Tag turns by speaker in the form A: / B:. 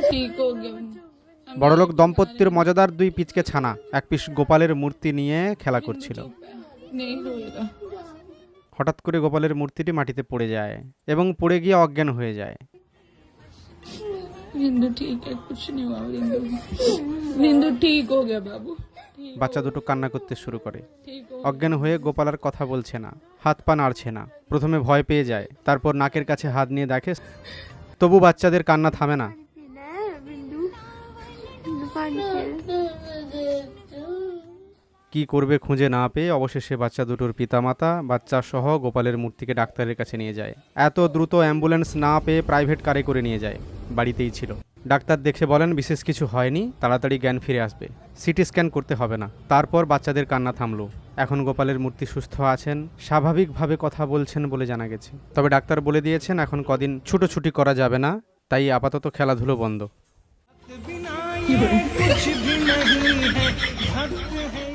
A: ठीक हो गया।
B: বড়লোক দম্পতির মজাদার দুই পিচকে ছানা এক পিস গোপালের মূর্তি নিয়ে খেলা করছিল।
A: नहीं रोएगा।
B: হঠাৎ করে গোপালের মূর্তিটি মাটিতে পড়ে যায় এবং পড়ে গিয়ে অজ্ঞান হয়ে যায়।
A: बिंदु ठीक है, कुछ नहीं हुआ बिंदु। बिंदु ठीक हो गया बाबू।
B: বাচ্চা দুটো কান্না করতে শুরু করে।
A: ठीक हो
B: অজ্ঞান হয়ে গোপাল আর কথা বলছে না, হাত পা নাড়ছে না। প্রথমে ভয় পেয়ে যায়, তারপর নাকের কাছে হাত নিয়ে দেখে, তবু বাচ্চাদের কান্না থামে না।
C: बिंदु बिंदु पानी खेल।
B: কি করবে খুঁজে না পেয়ে অবশেষে বাচ্চা দুটোর পিতামাতা বাচ্চা সহ গোপালের মূর্তিকে ডাক্তারের কাছে নিয়ে যায়। এত দ্রুত অ্যাম্বুলেন্স না পেয়ে প্রাইভেট কারে করে নিয়ে যায়। বাড়িতেই ছিল। ডাক্তার দেখে বলেন বিশেষ কিছু হয়নি, তাড়াতাড়ি জ্ঞান ফিরে আসবে, সিটি স্ক্যান করতে হবে না। তারপর বাচ্চাদের কান্না থামলো। এখন গোপালের মূর্তি সুস্থ আছেন, স্বাভাবিকভাবে কথা বলছেন বলে জানা গেছে। তবে ডাক্তার বলে দিয়েছেন এখন কদিন ছুটোছুটি করা যাবে না, তাই আপাতত খেলাধুলো বন্ধ।
D: बिना ये कुछ भी नहीं है, भक्त है